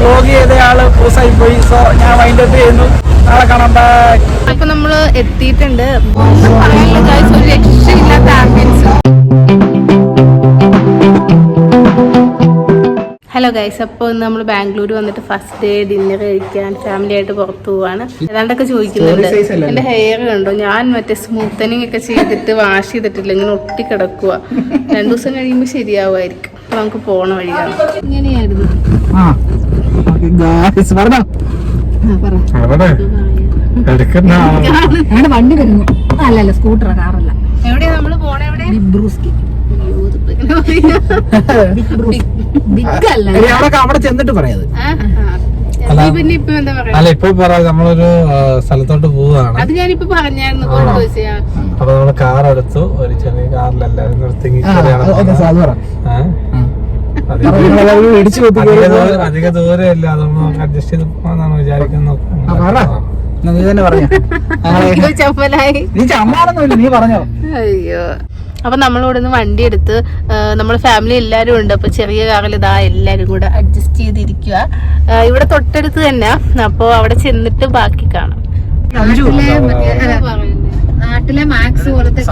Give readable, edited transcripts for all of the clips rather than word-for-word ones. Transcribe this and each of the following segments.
Vlog ചെയ്തയാള് പോസായി പോയി. So ഞാൻ wind up ചെയ്യുന്നു. നാളെ കാണാം. ബൈ. അപ്പൊ നമ്മള് എത്തിയിട്ടുണ്ട്. ഒന്നും പറയാനില്ല ഗൈസ്, ഒരു രക്ഷയില്ലാത്ത ആംബിയൻസ്. ഹലോ ഗൈസ്, അപ്പോൾ ഇന്ന് നമ്മൾ ബാംഗ്ലൂർ വന്നിട്ട് ഫസ്റ്റ് ഡേ ഡിന്നർ കഴിക്കാൻ ഫാമിലി ആയിട്ട് പുറത്തു പോവാണ്. ഏതാണ്ടൊക്കെ ചോദിക്കുന്നുണ്ട് എന്റെ ഹെയർ കണ്ടോ, ഞാൻ മറ്റേ സ്മൂത്തനിങ് ഒക്കെ ചെയ്തിട്ട് വാഷ് ചെയ്തിട്ടില്ല, ഇങ്ങനെ ഒട്ടിക്കിടക്കുക. 2 ദിവസം കഴിയുമ്പോൾ ശരിയാവുമായിരിക്കും. അപ്പൊ നമുക്ക് പോണ വഴിയാണ്. ഇങ്ങനെയായിരുന്നു. വണ്ടി വരുന്നു. അല്ലല്ല, സ്കൂട്ടർ, കാറല്ല. എവിടെയാ നമ്മള് പോണ? എവിടെ? അവിടെ ചെന്നിട്ട് പറയാത്. അല്ല, ഇപ്പൊ പറയാം, നമ്മളൊരു സ്ഥലത്തോട്ട് പോവാണ്. അത് ഞാനിപ്പോ പറഞ്ഞായിരുന്നു. അപ്പൊ നമ്മള് കാർ എടുത്തു. ഒരു ചെറിയ കാറിലെല്ലാരും നിർത്തി അധിക ദൂരമില്ല, അതൊന്നും അഡ്ജസ്റ്റ് ചെയ്ത് പോവാന്നാണ് വിചാരിക്കുന്നത്. നീ തന്നെ പറഞ്ഞോ. നീ പറഞ്ഞോ. അയ്യോ. അപ്പൊ നമ്മളിവിടെ നിന്ന് വണ്ടി എടുത്ത് നമ്മുടെ ഫാമിലി എല്ലാരും ഉണ്ട്. അപ്പൊ ചെറിയ കാറിൽ ഇതാ എല്ലാരും കൂടെ അഡ്ജസ്റ്റ് ചെയ്തിരിക്കുക. ഇവിടെ തൊട്ടടുത്ത് തന്നെ. അപ്പൊ അവിടെ ചെന്നിട്ട് ബാക്കി കാണാം. നാട്ടിലെ മാക്സ് പോലത്തെ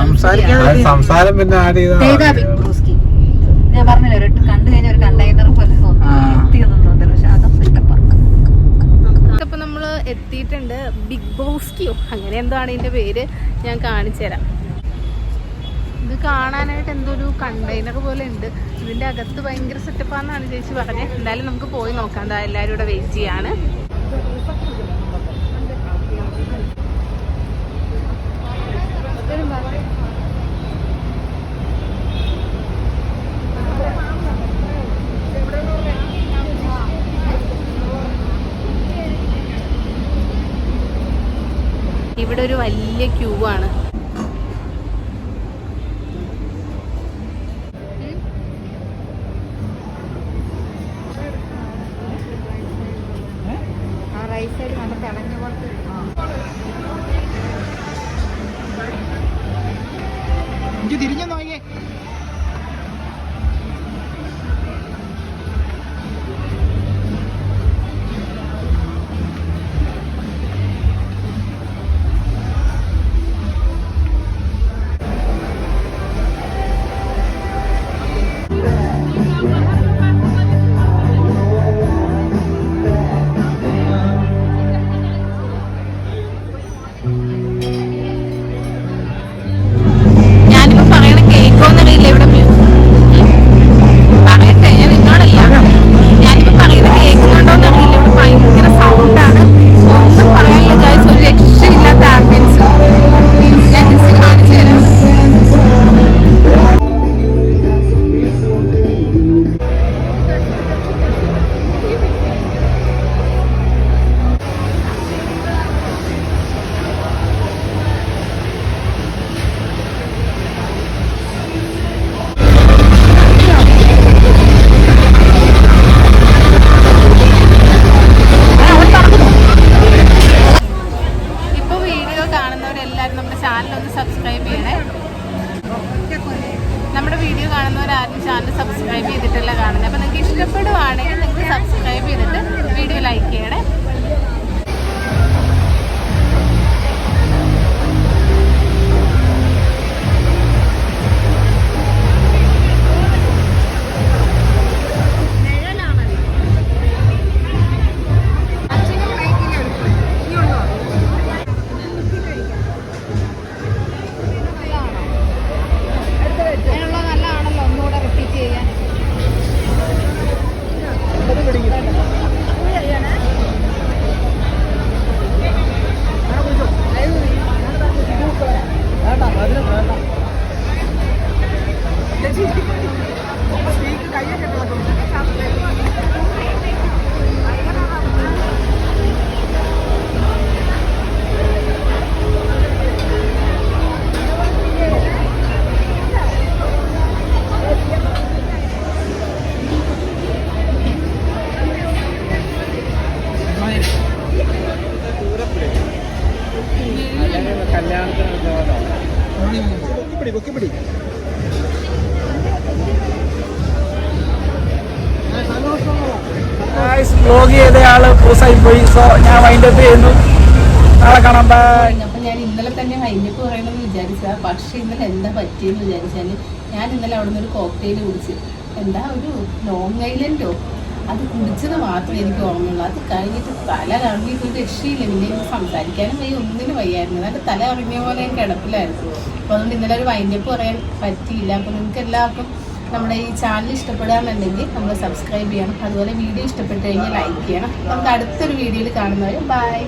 സംസാരം പിന്നെ ആഡ് ചെയ്ത ബിഗ് ബ്രൂസ്കി. ഞാൻ പറഞ്ഞില്ല, ഒരു കണ്ടു കഴിഞ്ഞ ഒരു കണ്ടെയ്നർ പോലെ തോന്നുന്നു. പക്ഷെ അതൊന്നും ഇഷ്ടപ്പാ. അപ്പൊ നമ്മള് എത്തിയിട്ടുണ്ട്. ബിഗ് ബ്രൂസ്കിയോ അങ്ങനെ എന്തോ ആണ് ഇതിന്റെ പേര്. ഞാൻ കാണിച്ചു തരാം. ഇത് കാണാനായിട്ട് എന്തോ ഒരു കണ്ടെയ്നർ പോലെ ഉണ്ട്. ഇതിന്റെ അകത്ത് ഭയങ്കര സെറ്റപ്പാന്നാണ് ചേച്ചി പറഞ്ഞത്. എന്തായാലും നമുക്ക് പോയി നോക്കാം. എന്താ എല്ലാവരും ഇവിടെ വെയിറ്റ് ചെയ്യാണ്. ഇവിടെ ഒരു വലിയ ക്യൂ ആണ്. തിരിഞ്ഞു നോക്കിയേ. നമ്മുടെ വീഡിയോ കാണുന്നവരാരും ചാനൽ സബ്സ്ക്രൈബ് ചെയ്തിട്ടല്ല കാണുന്നത്. അപ്പോൾ നിങ്ങൾക്ക് ഇഷ്ടപ്പെടുവാണെങ്കിൽ നിങ്ങൾക്ക് സബ്സ്ക്രൈബ് ചെയ്തിട്ട് വീഡിയോ ലൈക്ക് ചെയ്യണേ. വ്ലോഗ് ചെയ്ത ആള് ക്രൂസായി പോയി. സോ ഞാൻ വൈൻഡപ്പ് ചെയ്യുന്നു. നാളെ കാണാം. ബൈ. അപ്പൊ ഞാൻ ഇന്നലെ തന്നെ വൈൻഡപ്പ് പറയണമെന്ന് വിചാരിച്ചതാ. പക്ഷെ ഇന്നലെ എന്താ പറ്റിയെന്ന് വിചാരിച്ചാല് ഞാൻ ഇന്നലെ അവിടെ നിന്ന് ഒരു കോക്ടെയിൽ കുടിച്ച്, എന്താ ഒരു ലോങ് ഐലൻഡോ അത് കുടിച്ചത് മാത്രമേ എനിക്ക് ഓർമ്മയുള്ളൂ. അത് കഴിഞ്ഞിട്ട് തല കറങ്ങിയിട്ട് ഒരു രക്ഷയില്ല. പിന്നെ എനിക്ക് സംസാരിക്കാനും വയ്യ, ഒന്നിനും വയ്യായിരുന്നു. എന്നിട്ട് തല കറങ്ങിയ പോലെ ഞാൻ കിടപ്പിലായിരുന്നു. അപ്പോൾ അതുകൊണ്ട് ഇന്നലെ ഒരു വൈൻഡപ്പ് പറയാൻ പറ്റിയില്ല. അപ്പോൾ നിങ്ങൾക്ക് എല്ലാവർക്കും നമ്മുടെ ഈ ചാനൽ ഇഷ്ടപ്പെടുകയാണെന്നുണ്ടെങ്കിൽ നമ്മൾ സബ്സ്ക്രൈബ് ചെയ്യണം. അതുപോലെ വീഡിയോ ഇഷ്ടപ്പെട്ട് കഴിഞ്ഞാൽ ലൈക്ക് ചെയ്യണം. നമുക്ക് അടുത്തൊരു വീഡിയോയിൽ കാണുന്നവരെ ബൈ.